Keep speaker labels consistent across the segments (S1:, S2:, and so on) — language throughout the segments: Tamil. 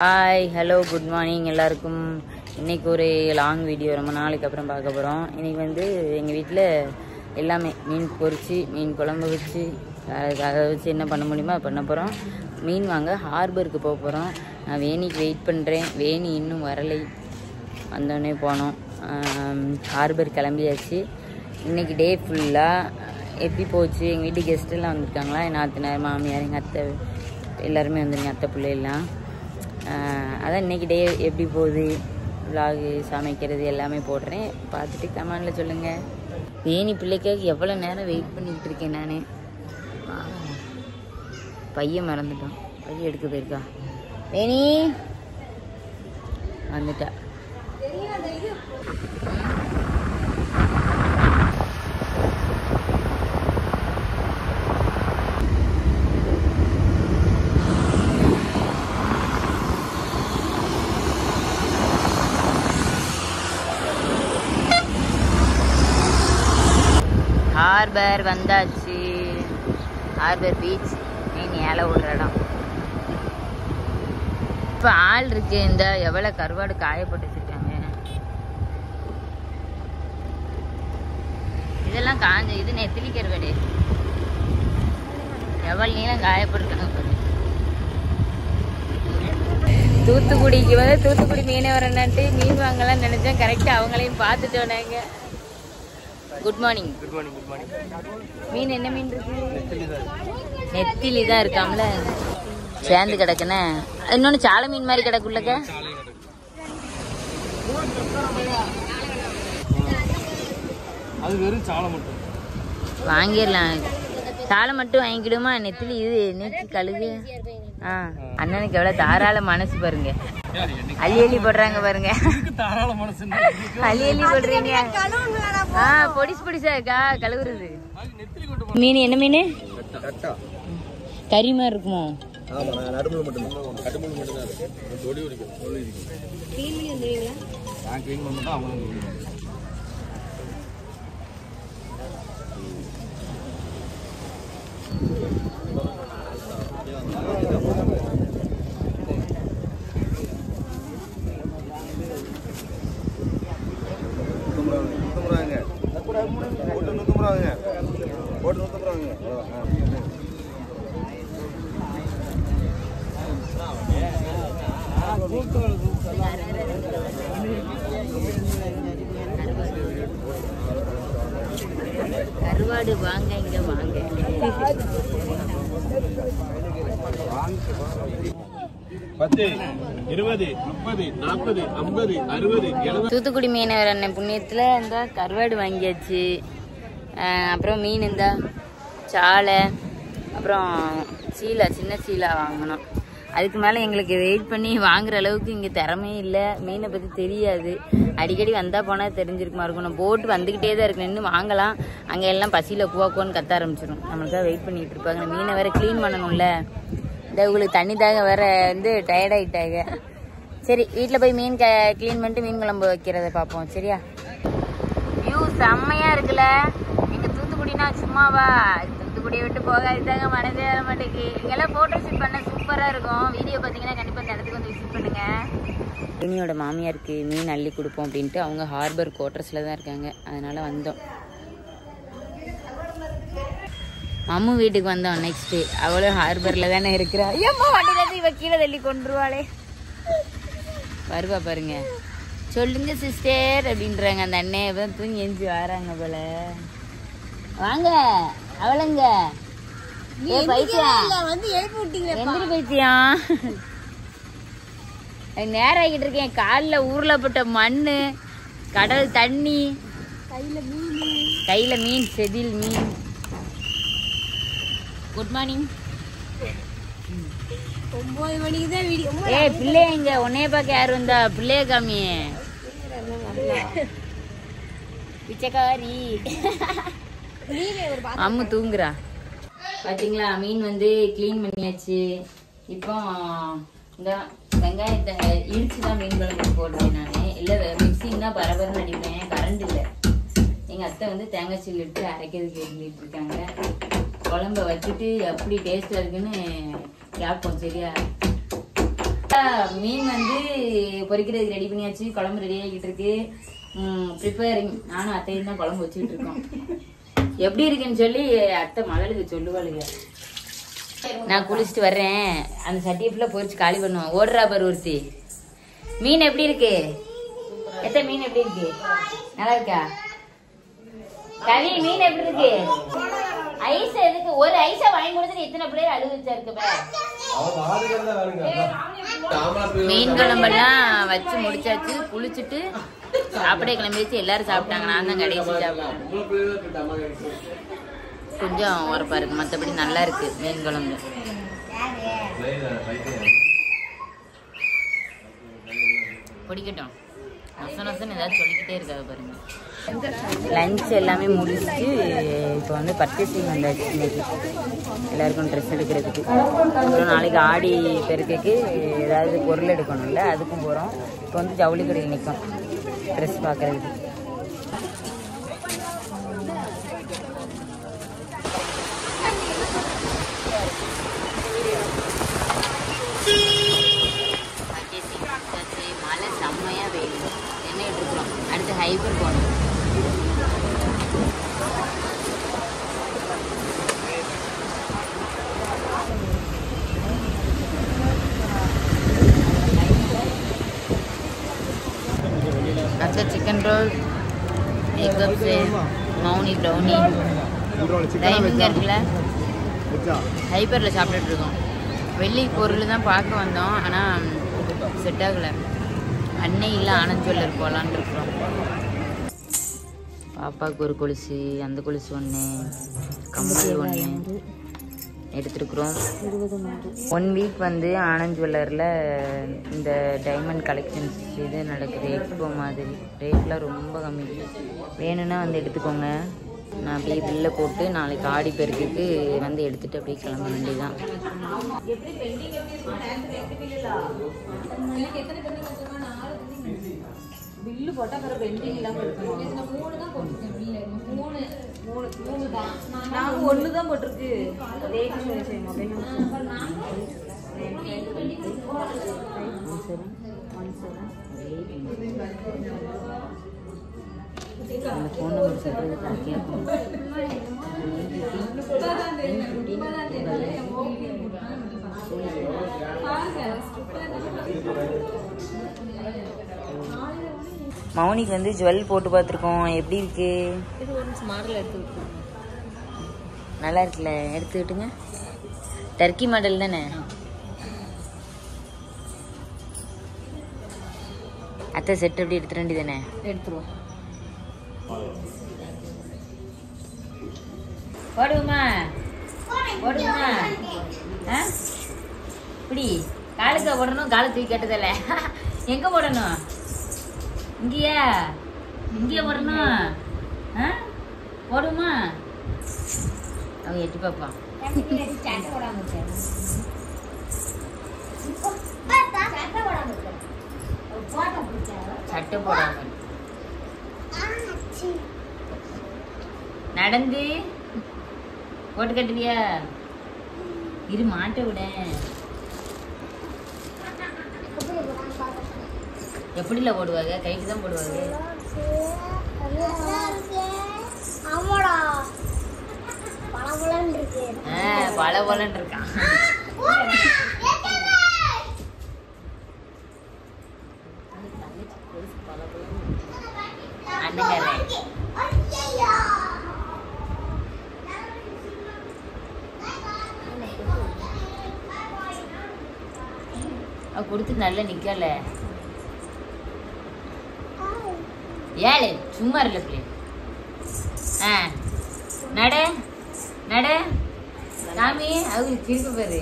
S1: ஹாய் ஹலோ குட் மார்னிங் எல்லாருக்கும். இன்றைக்கி ஒரு லாங் வீடியோ ரொம்ப நாளைக்கு அப்புறம் பார்க்க போகிறோம். இன்றைக்கி வந்து எங்கள் வீட்டில் எல்லாமே மீன் பொரிச்சு மீன் குழம்பு வச்சு அதை வச்சு என்ன பண்ண முடியுமோ அதை பண்ண போகிறோம். மீன் வாங்க ஹார்பருக்கு போக போகிறோம். நான் வேணிக்கு வெயிட் பண்ணுறேன். வேணி இன்னும் வரலை, வந்தோடனே போனோம். ஹார்பர் கிளம்பியாச்சு. இன்றைக்கி டே ஃபுல்லாக எப்படி போச்சு? எங்கள் வீட்டு கெஸ்ட்டெல்லாம் வந்திருக்காங்களா, என் நாத்தனார் மாமியார் எங்கள் அத்தை எல்லாருமே வந்துருங்க, அத்தை பிள்ளைலாம். அதான் இன்றைக்கி டே எப்படி போகுது, விலாகு சமைக்கிறது எல்லாமே போடுறேன். பார்த்துட்டு கமெண்டில் சொல்லுங்கள். வேணி பிள்ளைக்காக எவ்வளோ நேரம் வெயிட் பண்ணிக்கிட்டு இருக்கேன் நான். பையன் மறந்துட்டான், பையன் எடுக்க போயிருக்கா. வேணி வந்துட்டா. ஹார்பர் வந்தாச்சு. ஹார்பர் பீச் மீன் ஏழை விடுற இடம். இப்போ ஆள் இருக்கு. இந்த எவ்வளோ கருவாடு காயப்பட்டு வச்சிருக்காங்க. இதெல்லாம் காஞ்ச இது நெத்திலி கருவாடு. எவ்வளோ நீளம் காயப்பட்டுருக்காங்க பாரு. தூத்துக்குடிக்கு வந்து தூத்துக்குடி மீன் வரணுன்ட்டு மீன் வாங்கலாம்னு நினைச்சேன். கரெக்டாக அவங்களையும் பார்த்துட்டோம் நாங்க. Good morning. Good morning. Good morning. மீன் என்ன மீன் இருக்கு? நெத்திலி தான் இருக்காம்ல, சேர்ந்து கிடக்குன்னு. இன்னொன்று சாலை மீன் மாதிரி கிடக்குள்ளக்க.
S2: அது வெறும் சாலை மட்டும்
S1: வாங்கிடலாம். சாலை மட்டும் வாங்கிக்கிடுமா? நெத்திலி இது நெத்தி கழுகு. அண்ணனுக்கு எவ்வளவு தாராள மனசு பாருங்க. அள்ளி அள்ளி போடுறாங்க பாருங்க. அள்ளி அள்ளி போடுறீங்க. பொடிசு பொடிசா இருக்கா கழுவுறது. மீன் என்ன மீன்? கறி மாதிரி இருக்குமோ? கருவாடு வாங்க, இங்க வாங்க. தூத்துக்குடி மீனவர் அண்ணன் புண்ணியத்துல இந்த கருவாடு வாங்கியாச்சு. அப்புறம் மீன் இந்த சாலை, அப்புறம் சீலா, சின்ன சீலா வாங்கணும். அதுக்கு மேலே எங்களுக்கு வெயிட் பண்ணி வாங்குற அளவுக்கு இங்கே திறமே இல்லை. மீனை பற்றி தெரியாது. அடிக்கடி வந்தால் போனால் தெரிஞ்சிருக்குமா இருக்கும். நம்ம போட்டு வந்துக்கிட்டே தான் இருக்கணும். இன்னும் வாங்கலாம். அங்கே எல்லாம் பசியில் குவாக்குவான்னு கத்த ஆரம்பிச்சிடும். நம்மளுக்காக வெயிட் பண்ணிகிட்டு இருப்பாங்க. மீனை வேறு க்ளீன் பண்ணணும்ல. இந்த உங்களுக்கு தண்ணி தாக வேற வந்து டயர்டாயிட்டாங்க. சரி, வீட்டில் போய் மீன் க்ளீன் பண்ணிட்டு மீன் குழம்பு வைக்கிறத பார்ப்போம். சரியா? வியூ செம்மையாக இருக்குல்ல. எங்கள் தூத்துக்குடினா சும்மாவா? தூத்துக்குடியை விட்டு போகாதுதாங்க, மனதே வர மாட்டேங்குது. இங்கெல்லாம் ஃபோட்டோ ஷூட் பண்ண சூப்பராக இருக்கும். வீடியோ பார்த்தீங்கன்னா கண்டிப்பாக இந்த இடத்துக்கு வந்து விசிட் பண்ணுங்க. வேணியோட மாமியாருக்கு மீன் அள்ளி கொடுப்போம் அப்படின்ட்டு அவங்க ஹார்பர் குவார்ட்டர்ஸில் தான் இருக்காங்க. அதனால் வந்தோம். அம்மு வீட்டுக்கு வந்தோம். நெக்ஸ்ட்டு அவளும் ஹார்பரில் தானே இருக்கிறா. ஏம்மா வண்டியில இவ கீழே தள்ளி கொண்டுருவாளே. வருவா பாருங்க. சொல்லுங்க சிஸ்டர் அப்படின்றாங்க அந்த அண்ணே. இப்பதான் தூங்கி எஞ்சி வராங்க போல. வாங்க அவளுங்க. பைத்தியம் நேரம் ஆகிட்டு இருக்கேன். காலில் ஊர்லப்பட்ட மண்ணு, கடல் தண்ணி, கையில மீன், செதில் மீன். Good morning. 9 மணிக்கு தான் வீடியோ. பிள்ளைய இங்க உன்னைய பார்க்க யாரு வந்தா? பிள்ளைய காமியே பிச்சைக்காரி. அம்மு தூங்குறா. பாத்தீங்களா? மீன் வந்து கிளீன் பண்ணியாச்சு. இப்போ இந்த வெங்காயத்தை இடிச்சுதான் மீன் குழம்பு போடுறேன் நான். இல்லை மிக்சிங் தான் பரபரன்னு அடிப்பேன். கரண்ட் இல்லை. எங்க அத்தை வந்து தேங்காய் சீல் எடுத்து அரைக்கிறதுக்கு எழுதிட்டு இருக்காங்க. குழம்ப வச்சுட்டு எப்படி டேஸ்டா இருக்குன்னு கேட்போம். சரியா? மீன் வந்து பொரிக்கிறதுக்கு ரெடி பண்ணியாச்சு. குழம்பு ரெடி ஆகிட்டு இருக்கு. ப்ரிப்பேரிங். நானும் அத்தையும் தான் குழம்பு வச்சுக்கிட்டு இருக்கோம். எப்படி இருக்குன்னு சொல்லி அத்தை மகளுக்கு சொல்லுவாளுங்க. நான் குளிச்சுட்டு வர்றேன். அந்த சட்டியை ஃபுல்லாக பொரிச்சு காலி பண்ணுவோம். ஓடுறா பாரு ஒருத்தி. மீன் எப்படி இருக்கு? எத்த மீன் எப்படி இருக்கு? நல்லா இருக்கா? கவி மீன் எப்படி இருக்கு? ஐஸ் எதுக்கு? ஒரு ஐஸா வாங்கி கொடுத்து எத்தனை பிள்ளைங்க அழுது வச்சா இருக்கு. மீன் குழம்பெல்லாம் வச்சு முடிச்சாச்சு. குளிச்சுட்டு சாப்பிட கிளம்பி வச்சு எல்லாரும் சாப்பிட்டாங்க. நான் தான் கடைசி சாப்பிட்டேன். கொஞ்சம் உரப்பா இருக்கு, மற்றபடி நல்லா இருக்கு மீன் குழம்பு. பிடிக்கட்டும். நொசம் ஏதாவது சொல்லிக்கிட்டே இருக்காது பாருங்க. லஞ்ச் எல்லாமே முடிச்சுட்டு இப்போ வந்து பர்ச்சேசிங் வந்தாச்சு. இன்னைக்கு எல்லாருக்கும் ட்ரெஸ் எடுக்கிறதுக்கு. அப்புறம் நாளைக்கு ஆடி பெருக்கைக்கு ஏதாவது பொருள் எடுக்கணும்ல, அதுக்கும் போகிறோம். இப்போ வந்து ஜவுளி கடையில் நிற்கும் ட்ரெஸ் பார்க்குறதுக்கு. மழை செம்மையாக வெயில் நின்றுட்டு இருக்கிறோம். அடுத்து ஹைபர் போகணும். அடுத்த chicken roll, egg puffs, Mouni brownie, timing இருக்குல்ல ஹைப்பரில் சாப்பிட்டுட்டு இருக்கோம். வெள்ளி பொருள் தான் பார்க்க வந்தோம், ஆனால் செட் ஆகலை. அன்னை இல்லை ஆனந்த் ஜுவல்லர் போகலான்னு இருக்கிறோம். பாப்பாவுக்கு ஒரு கொலுசு, அந்த கொலுசு ஒன்று, கம்மல் ஒன்று எடுத்துருக்குறோம். 1 வீக் வந்து ஆனந்த் ஜுவல்லரில் இந்த டைமண்ட் கலெக்ஷன்ஸ் இது நடக்குது. எக்ஸ்போ மாதிரி. ரேட்லாம் ரொம்ப கம்மி. வேணும்னா வந்து எடுத்துக்கோங்க. நான் அப்படியே பில்லை போட்டு நாளைக்கு ஆடி பெருக்குக்கு வந்து எடுத்துகிட்டு அப்படியே கிளம்ப வேண்டியதான். பில்லு போட்டால் அப்புறம் பெண்டிங் இல்லாமல் இருக்கும். 3 தான் போட்டிருக்கேன். பில்லு 3 தான். நாங்கள் 1 தான் போட்டிருக்கு. அதே மொபைல் அந்த ஃபோன் நம்பர் சொல்கிறதுக்கு கேட்கணும். மௌனிக்கு வந்து ஜுவல் போட்டு பார்த்துருக்கோம். எப்படி இருக்கு? இது ஒரு மாடல் எடுத்து விட்டுருக்கோம். நல்லா இருக்குல்ல? எடுத்துக்கிட்டுங்க. டர்க்கி மாடல் தானே? அத்தை செட் எப்படி எடுத்துட வேண்டியதானே? எடுத்துருவோம். போடுவோமா? போடுவோமா? இப்படி காலுக்கு போடணும். காலை தூக்கி கட்டுதல்ல. எங்க போடணும்? இங்கேயா? இங்கேயே போடணும். போடுமா? அவங்க எட்டி பார்ப்பான். சட்டை போடாம நடந்து போட்டு கட்டுவியா? இரு மாட்ட விட. எப்படில போடுவாங்க? கைக்கு தான் போடுவாங்க. பல போலன்னு இருக்கான். அண்ணங்காரன் கொடுத்து நல்லா நிக்கல. ஏழு சும்மா இல்ல பிள்ளை. நட நட சாமி. அவங்க திருப்பி பாரு.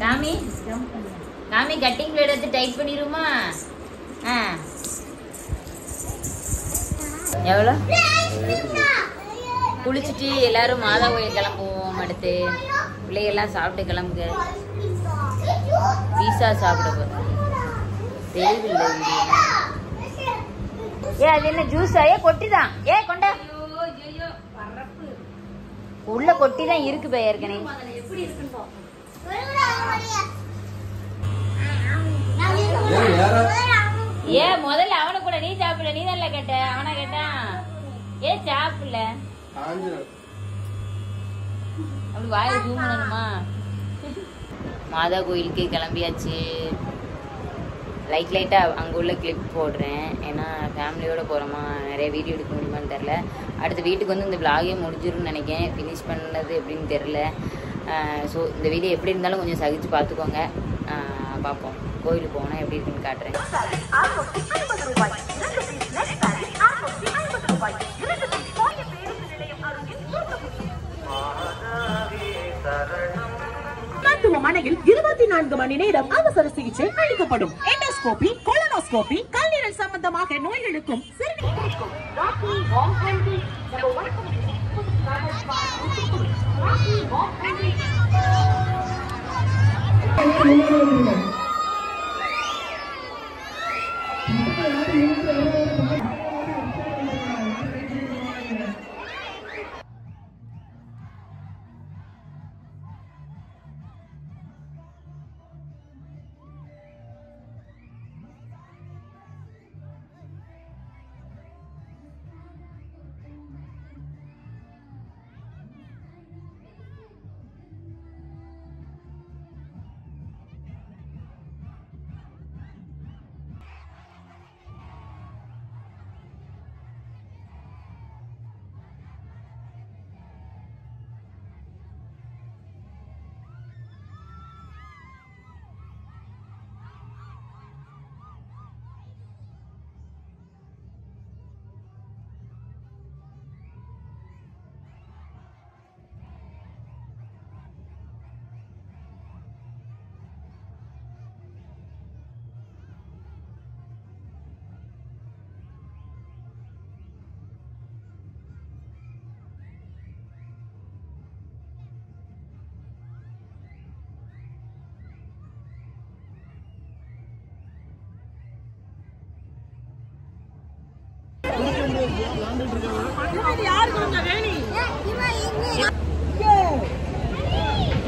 S1: காமி காமி கட்டிங் பிளேட் எடுத்து டைட் பண்ணிடுமா? எவ்வளோ? குளிச்சுட்டு எல்லாரும் மாதா கோயில் கிளம்புவோம். அடுத்து பிள்ளைகள்லாம் சாப்பிட்டு கிளம்புங்க. பீஸா சாப்பிட போறோம். தெரியவில்லை. அது என்ன ஜூஸா? கொட்டிதான். கொண்டா உள்ள கொட்டிதான் இருக்கு. ஏற்கனவே ஏன் முதல்ல அவனை கூட நீ சாப்பிடல, நீ தான் கேட்ட, அவனா கேட்டான். ஏன் சாப்பிடல? அப்படி வாயை ஜூம் பண்ணணுமா? மாதா கோயிலுக்கு கிளம்பியாச்சு. லைட்டாக அங்கே உள்ள கிளிப் போடுறேன். ஏன்னா ஃபேமிலியோடு போகிறோமா, நிறைய வீடியோ எடுக்க முடியுமான்னு தெரில. அடுத்த வீட்டுக்கு வந்து இந்த விளாகே முடிஞ்சிரும்னு நினைக்கிறேன். ஃபினிஷ் பண்ணது எப்படின்னு தெரில. ஸோ இந்த வீடியோ எப்படி இருந்தாலும் கொஞ்சம் சகிச்சு பார்த்துக்கோங்க. பார்ப்போம், கோயிலுக்கு போனால் எப்படி இருக்குன்னு காட்டுறேன்.
S3: மருத்துவமனையில் 24 மணி நேரம் அவசர சிகிச்சை அளிக்கப்படும். எண்டோஸ்கோபி, கொலனோஸ்கோபி, கல்லீரல் சம்பந்தமாக நோய்களுக்கும்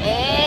S1: ஏ